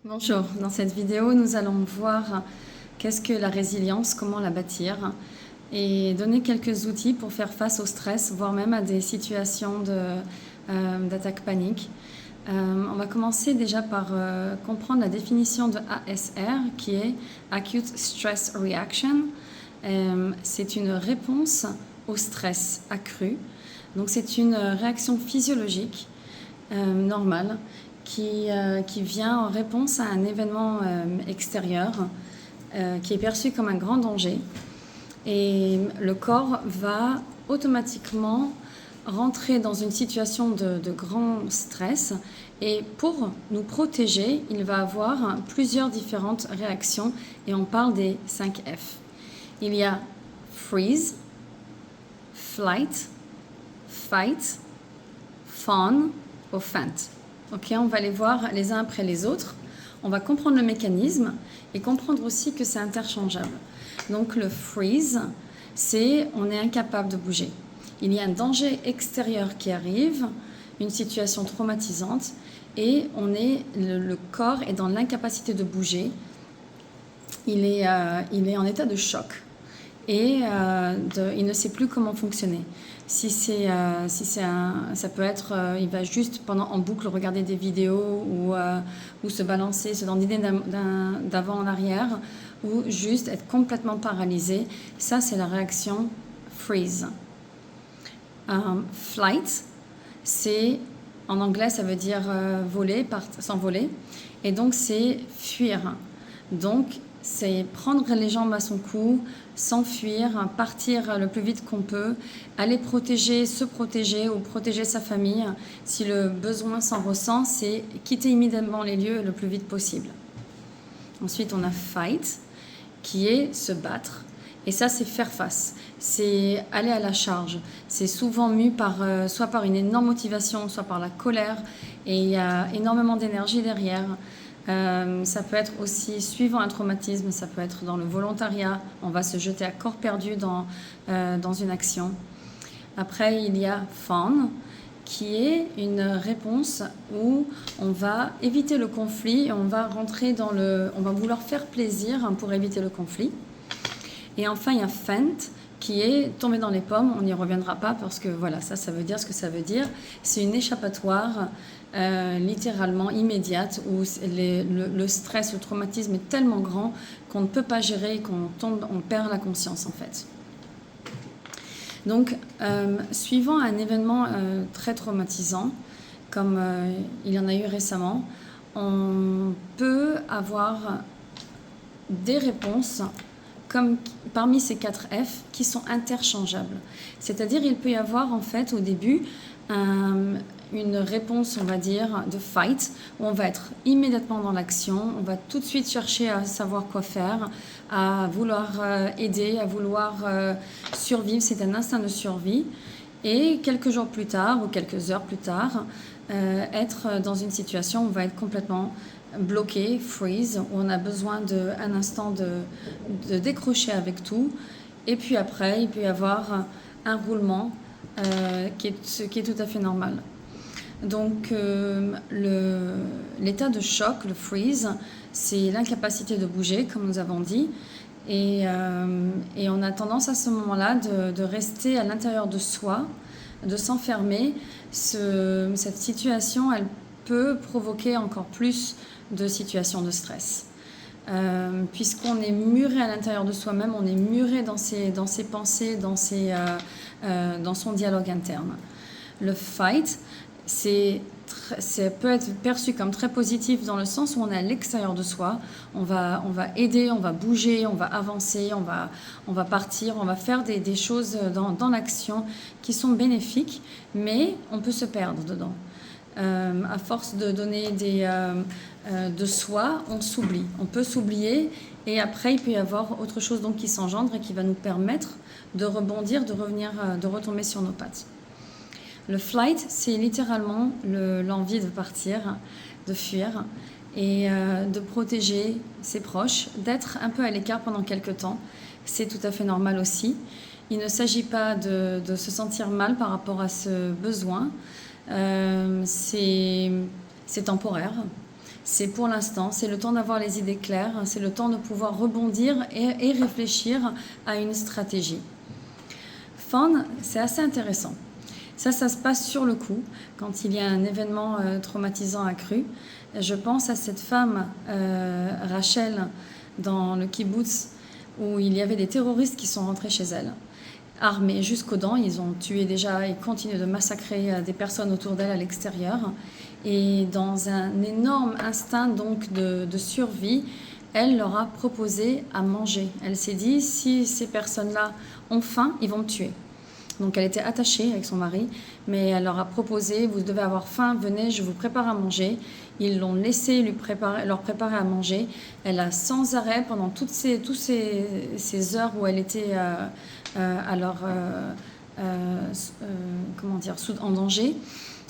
Bonjour, dans cette vidéo, nous allons voir qu'est-ce que la résilience, comment la bâtir et donner quelques outils pour faire face au stress, voire même à des situations d'attaque panique. On va commencer déjà par comprendre la définition de ASR qui est Acute Stress Reaction. C'est une réponse au stress accru. Donc c'est une réaction physiologique normale qui vient en réponse à un événement extérieur qui est perçu comme un grand danger. Et le corps va automatiquement rentrer dans une situation de grand stress. Et pour nous protéger, il va avoir plusieurs différentes réactions. Et on parle des 5 F. Il y a freeze, flight, fight, fawn ou faint. Ok, on va les voir les uns après les autres. On va comprendre le mécanisme et comprendre aussi que c'est interchangeable. Donc le freeze, c'est on est incapable de bouger. Il y a un danger extérieur qui arrive, une situation traumatisante, et le corps est dans l'incapacité de bouger. Il est en état de choc et il ne sait plus comment fonctionner. Ça peut être, il va juste en boucle regarder des vidéos ou se balancer, se dandiner d'avant en arrière, ou juste être complètement paralysé. Ça, c'est la réaction freeze. Flight, c'est en anglais, ça veut dire voler, s'envoler, et donc c'est fuir. Donc c'est prendre les jambes à son cou, s'enfuir, partir le plus vite qu'on peut, aller protéger, se protéger ou protéger sa famille. Si le besoin s'en ressent, c'est quitter immédiatement les lieux le plus vite possible. Ensuite, on a fight, qui est se battre. Et ça, c'est faire face. C'est aller à la charge. C'est souvent mu soit par une énorme motivation, soit par la colère. Et il y a énormément d'énergie derrière. Ça peut être aussi suivant un traumatisme, ça peut être dans le volontariat, on va se jeter à corps perdu dans une action. Après, il y a fawn, qui est une réponse où on va éviter le conflit et on va vouloir faire plaisir pour éviter le conflit. Et enfin, il y a faint, qui est tomber dans les pommes. On n'y reviendra pas parce que voilà, ça veut dire ce que ça veut dire. C'est une échappatoire littéralement immédiate où le stress, le traumatisme est tellement grand qu'on ne peut pas gérer et on perd la conscience en fait. Donc, suivant un événement très traumatisant, comme il y en a eu récemment, on peut avoir des réponses comme parmi ces 4 F qui sont interchangeables. C'est-à-dire il peut y avoir en fait au début une réponse, on va dire, de fight, où on va être immédiatement dans l'action, on va tout de suite chercher à savoir quoi faire, à vouloir aider, à vouloir survivre, c'est un instinct de survie. Et quelques jours plus tard ou quelques heures plus tard, être dans une situation où on va être complètement bloqué, freeze, où on a besoin d'un instant de décrocher avec tout. Et puis après, il peut y avoir un roulement ce qui est tout à fait normal. Donc l'état de choc, le freeze, c'est l'incapacité de bouger, comme nous avons dit. Et on a tendance à ce moment-là de rester à l'intérieur de soi, de s'enfermer. Cette situation, elle peut provoquer encore plus de situations de stress. Puisqu'on est muré à l'intérieur de soi-même, on est muré dans ses pensées, dans son dialogue interne. Le fight, ça peut être perçu comme très positif dans le sens où on est à l'extérieur de soi, on va aider, on va bouger, on va avancer, on va partir, on va faire des choses dans l'action qui sont bénéfiques, mais on peut se perdre dedans. À force de donner de soi, on s'oublie. On peut s'oublier et après il peut y avoir autre chose donc qui s'engendre et qui va nous permettre de rebondir, de revenir, de retomber sur nos pattes. Le flight, c'est littéralement l'envie de partir, de fuir et de protéger ses proches, d'être un peu à l'écart pendant quelques temps. C'est tout à fait normal aussi. Il ne s'agit pas de se sentir mal par rapport à ce besoin. C'est temporaire. C'est pour l'instant, c'est le temps d'avoir les idées claires, c'est le temps de pouvoir rebondir et réfléchir à une stratégie. Fawn, c'est assez intéressant. Ça se passe sur le coup, quand il y a un événement traumatisant accru. Je pense à cette femme, Rachel, dans le kibbutz, où il y avait des terroristes qui sont rentrés chez elle, armés jusqu'aux dents. Ils ont tué déjà et continuent de massacrer des personnes autour d'elle à l'extérieur. Et dans un énorme instinct donc de survie, elle leur a proposé à manger. Elle s'est dit, si ces personnes-là ont faim, ils vont me tuer. Donc elle était attachée avec son mari, mais elle leur a proposé, vous devez avoir faim, venez, je vous prépare à manger. Ils l'ont laissé leur préparer à manger. Elle a sans arrêt, pendant toutes ces heures où elle était en danger,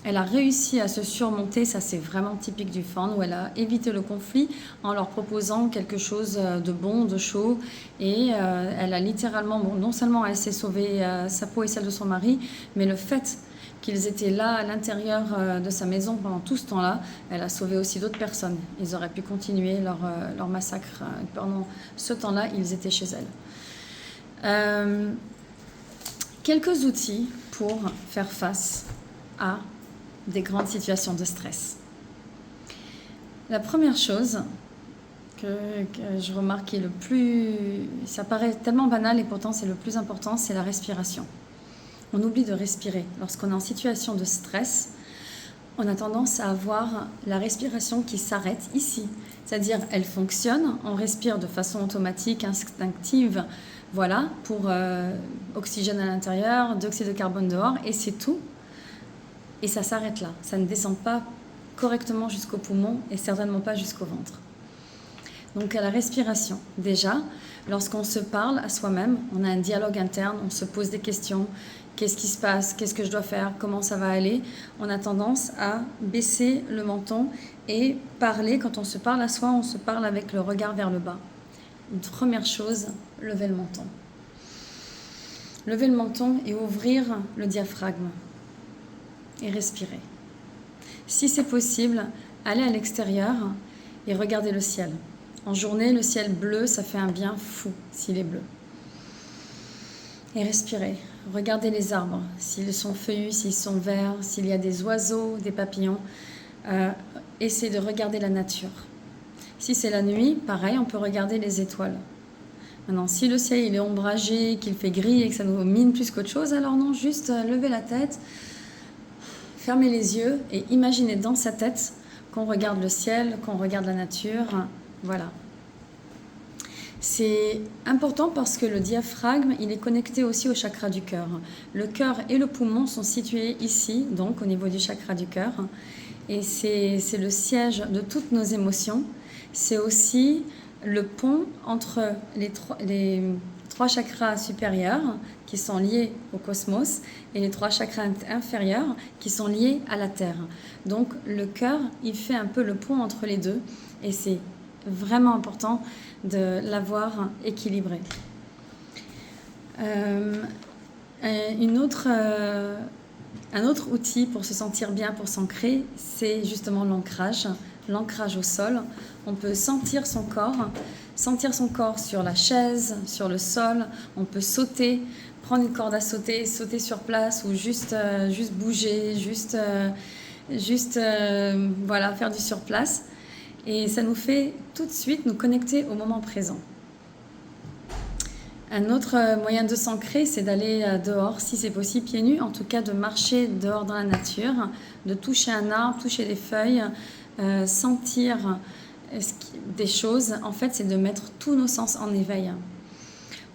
elle a réussi à se surmonter. Ça c'est vraiment typique du Fawn, où elle a évité le conflit en leur proposant quelque chose de bon, de chaud. Et elle a littéralement, non seulement elle s'est sauvée sa peau et celle de son mari, mais le fait qu'ils étaient là à l'intérieur de sa maison pendant tout ce temps-là, elle a sauvé aussi d'autres personnes. Ils auraient pu continuer leur massacre. Pendant ce temps-là, ils étaient chez elle. Quelques outils pour faire face à des grandes situations de stress. La première chose que je remarque qui est le plus... Ça paraît tellement banal et pourtant c'est le plus important, c'est la respiration. On oublie de respirer. Lorsqu'on est en situation de stress, on a tendance à avoir la respiration qui s'arrête ici. C'est-à-dire, elle fonctionne, on respire de façon automatique, instinctive, voilà, pour oxygène à l'intérieur, dioxyde de carbone dehors, et c'est tout. Et ça s'arrête là. Ça ne descend pas correctement jusqu'au poumon et certainement pas jusqu'au ventre. Donc à la respiration, déjà, lorsqu'on se parle à soi-même, on a un dialogue interne, on se pose des questions. Qu'est-ce qui se passe? Qu'est-ce que je dois faire? Comment ça va aller? On a tendance à baisser le menton et parler. Quand on se parle à soi, on se parle avec le regard vers le bas. Une première chose, lever le menton. Lever le menton et ouvrir le diaphragme. Et respirer. Si c'est possible, allez à l'extérieur et regardez le ciel. En journée, le ciel bleu, ça fait un bien fou s'il est bleu. Et respirez. Regardez les arbres, s'ils sont feuillus, s'ils sont verts, s'il y a des oiseaux, des papillons. Essayez de regarder la nature. Si c'est la nuit, pareil, on peut regarder les étoiles. Maintenant, si le ciel il est ombragé, qu'il fait gris et que ça nous mine plus qu'autre chose, alors non, juste levez la tête. Fermez les yeux et imaginez dans sa tête qu'on regarde le ciel, qu'on regarde la nature. Voilà. C'est important parce que le diaphragme, il est connecté aussi au chakra du cœur. Le cœur et le poumon sont situés ici, donc au niveau du chakra du cœur. Et c'est le siège de toutes nos émotions. C'est aussi le pont entre les trois chakras supérieurs qui sont liés au cosmos et les trois chakras inférieurs qui sont liés à la Terre. Donc le cœur, il fait un peu le pont entre les deux et c'est vraiment important de l'avoir équilibré. Un autre outil pour se sentir bien, pour s'ancrer, c'est justement l'ancrage au sol. On peut sentir son corps sur la chaise, sur le sol. On peut sauter, prendre une corde à sauter sur place ou juste bouger, voilà, faire du surplace. Et ça nous fait tout de suite nous connecter au moment présent. Un autre moyen de s'ancrer, c'est d'aller dehors, si c'est possible, pieds nus, en tout cas de marcher dehors dans la nature, de toucher un arbre, toucher des feuilles, sentir des choses. En fait, c'est de mettre tous nos sens en éveil.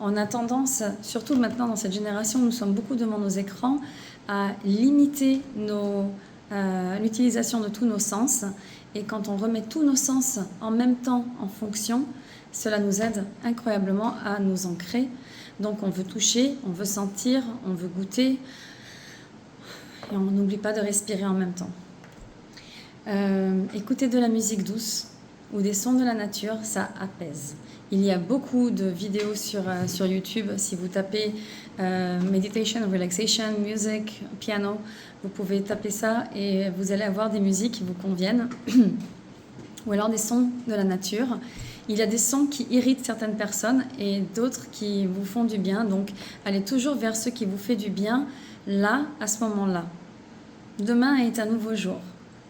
On a tendance, surtout maintenant dans cette génération où nous sommes beaucoup devant nos écrans, à limiter l'utilisation de tous nos sens. Et quand on remet tous nos sens en même temps en fonction, cela nous aide incroyablement à nous ancrer. Donc on veut toucher, on veut sentir, on veut goûter. Et on n'oublie pas de respirer en même temps. Écouter de la musique douce ou des sons de la nature, ça apaise. Il y a beaucoup de vidéos sur YouTube. Si vous tapez Meditation, Relaxation, Music, Piano, vous pouvez taper ça et vous allez avoir des musiques qui vous conviennent. ou alors des sons de la nature. Il y a des sons qui irritent certaines personnes et d'autres qui vous font du bien. Donc, allez toujours vers ce qui vous fait du bien, là, à ce moment-là. Demain est un nouveau jour.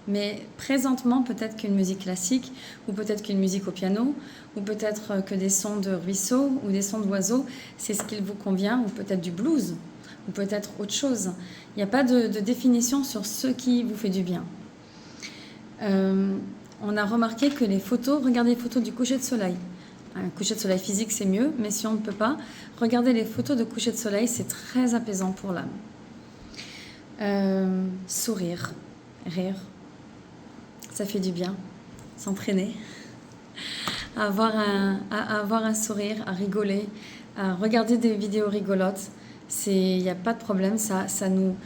Mais présentement, peut-être qu'une musique classique, ou peut-être qu'une musique au piano, ou peut-être que des sons de ruisseau, ou des sons d'oiseaux, c'est ce qu'il vous convient, ou peut-être du blues, ou peut-être autre chose. Il n'y a pas de définition sur ce qui vous fait du bien. On a remarqué que les photos, regardez les photos du coucher de soleil. Un coucher de soleil physique, c'est mieux, mais si on ne peut pas, regardez les photos de coucher de soleil, c'est très apaisant pour l'âme. Sourire, rire, ça fait du bien. S'entraîner, à avoir un sourire, à rigoler, à regarder des vidéos rigolotes. Il n'y a pas de problème, ça nous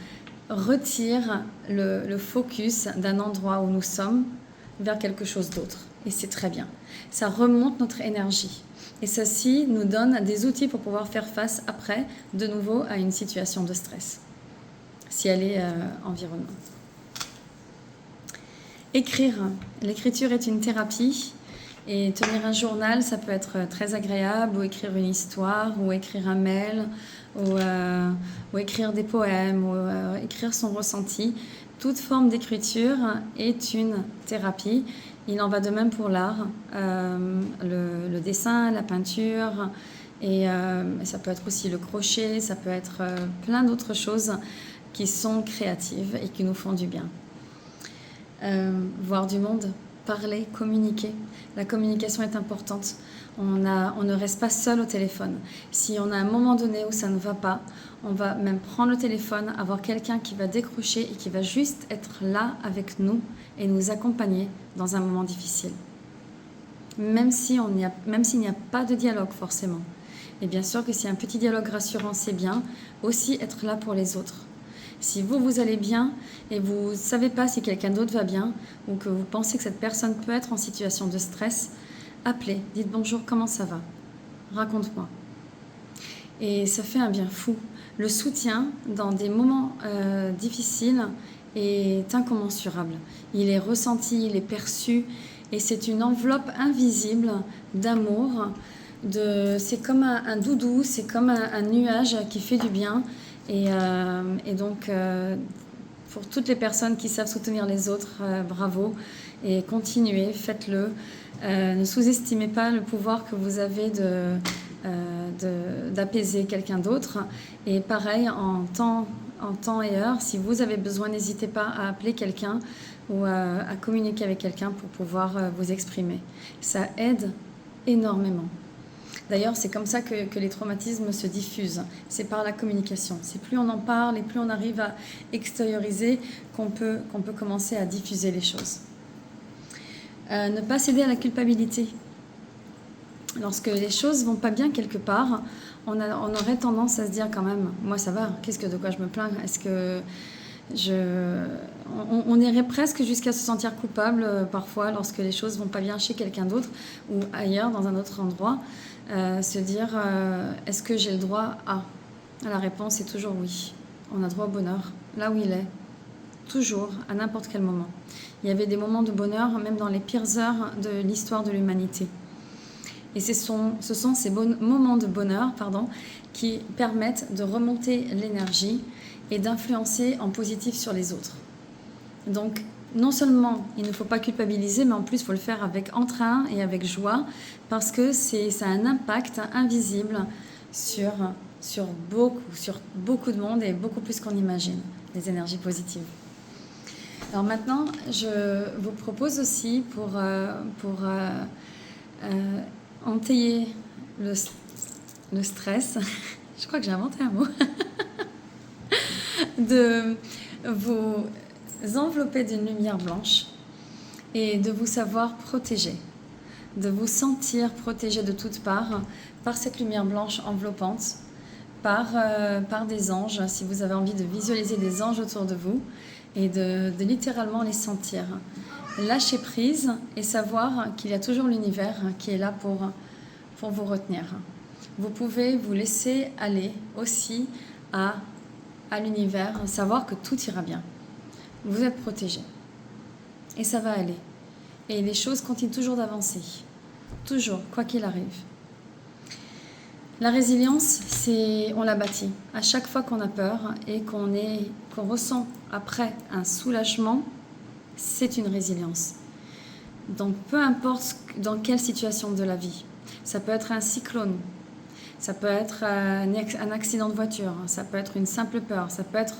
retire le focus d'un endroit où nous sommes vers quelque chose d'autre. Et c'est très bien. Ça remonte notre énergie. Et ceci nous donne des outils pour pouvoir faire face après, de nouveau, à une situation de stress, si elle est environnement. Écrire. L'écriture est une thérapie. Et tenir un journal, ça peut être très agréable, ou écrire une histoire, ou écrire un mail, ou écrire des poèmes, ou écrire son ressenti. Toute forme d'écriture est une thérapie. Il en va de même pour l'art, le dessin, la peinture, et ça peut être aussi le crochet, ça peut être plein d'autres choses qui sont créatives et qui nous font du bien. Voir du monde, parler, communiquer. La communication est importante. On ne reste pas seul au téléphone. Si on a un moment donné où ça ne va pas, on va même prendre le téléphone, avoir quelqu'un qui va décrocher et qui va juste être là avec nous et nous accompagner dans un moment difficile. Même s'il n'y a pas de dialogue forcément. Et bien sûr que si un petit dialogue rassurant, c'est bien. Aussi être là pour les autres. Si vous allez bien et vous ne savez pas si quelqu'un d'autre va bien ou que vous pensez que cette personne peut être en situation de stress, appelez, dites bonjour, comment ça va? Raconte-moi. Et ça fait un bien fou. Le soutien dans des moments difficiles est incommensurable. Il est ressenti, il est perçu et c'est une enveloppe invisible d'amour. C'est comme un doudou, c'est comme un nuage qui fait du bien. Et donc, pour toutes les personnes qui savent soutenir les autres, bravo. Et continuez, faites-le. Ne sous-estimez pas le pouvoir que vous avez d'apaiser quelqu'un d'autre. Et pareil, en temps et heure, si vous avez besoin, n'hésitez pas à appeler quelqu'un ou à communiquer avec quelqu'un pour pouvoir vous exprimer. Ça aide énormément. D'ailleurs, c'est comme ça que les traumatismes se diffusent. C'est par la communication. C'est plus on en parle et plus on arrive à extérioriser qu'on peut commencer à diffuser les choses. Ne pas céder à la culpabilité. Lorsque les choses vont pas bien quelque part, on aurait tendance à se dire quand même, moi ça va, de quoi je me plains? Est-ce que on irait presque jusqu'à se sentir coupable parfois lorsque les choses vont pas bien chez quelqu'un d'autre ou ailleurs, dans un autre endroit. Se dire, est-ce que j'ai le droit à? La réponse est toujours oui. On a droit au bonheur, là où il est. Toujours, à n'importe quel moment. Il y avait des moments de bonheur, même dans les pires heures de l'histoire de l'humanité. Et ce sont ces moments de bonheur qui permettent de remonter l'énergie et d'influencer en positif sur les autres. Donc, non seulement il ne faut pas culpabiliser, mais en plus il faut le faire avec entrain et avec joie, parce que ça a un impact invisible sur beaucoup de monde et beaucoup plus qu'on imagine, les énergies positives. Alors maintenant, je vous propose aussi pour entailler le stress, je crois que j'ai inventé un mot, de vous envelopper d'une lumière blanche et de vous savoir protégé, de vous sentir protégé de toutes parts par cette lumière blanche enveloppante, par des anges, si vous avez envie de visualiser des anges autour de vous et de littéralement les sentir. Lâcher prise et savoir qu'il y a toujours l'univers qui est là pour vous retenir. Vous pouvez vous laisser aller aussi à l'univers, savoir que tout ira bien. Vous êtes protégé et ça va aller. et les choses continuent toujours d'avancer. Toujours, quoi qu'il arrive. La résilience, on la bâtit. À chaque fois qu'on a peur et qu'on ressent après un soulagement, c'est une résilience. Donc peu importe dans quelle situation de la vie, ça peut être un cyclone, ça peut être un accident de voiture, ça peut être une simple peur, ça peut être...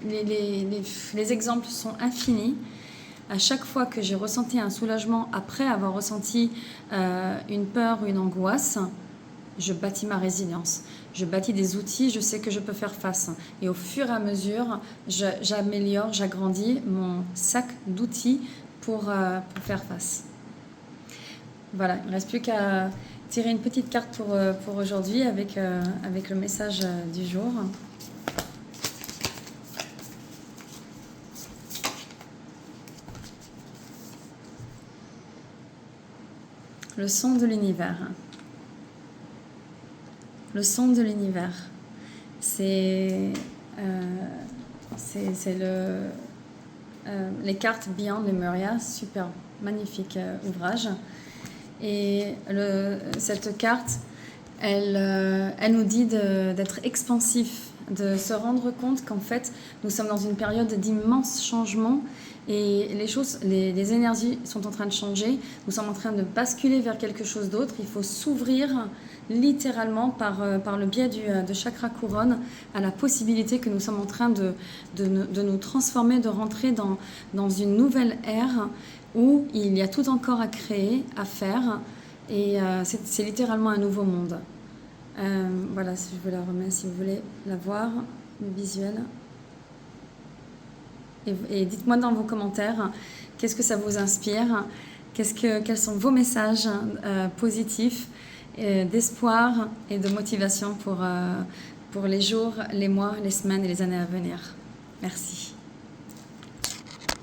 Les exemples sont infinis. À chaque fois que j'ai ressenti un soulagement après avoir ressenti une peur ou une angoisse, je bâtis ma résilience. Je bâtis des outils, je sais que je peux faire face. Et au fur et à mesure, j'améliore, j'agrandis mon sac d'outils pour faire face. Voilà, il ne reste plus qu'à tirer une petite carte pour aujourd'hui avec le message du jour. Le son de l'univers. Le son de l'univers. C'est les cartes Beyond Lemuria, super magnifique ouvrage. Et cette carte, elle nous dit d'être expansif, de se rendre compte qu'en fait, nous sommes dans une période d'immenses changements et les énergies sont en train de changer. Nous sommes en train de basculer vers quelque chose d'autre. Il faut s'ouvrir littéralement par le biais de chakra couronne à la possibilité que nous sommes en train de nous transformer, de rentrer dans une nouvelle ère où il y a tout encore à créer, à faire, et c'est littéralement un nouveau monde. Voilà, je vous la remets si vous voulez la voir, le visuel. Et dites-moi dans vos commentaires, qu'est-ce que ça vous inspire? Quels sont vos messages positifs, d'espoir et de motivation pour les jours, les mois, les semaines et les années à venir? Merci.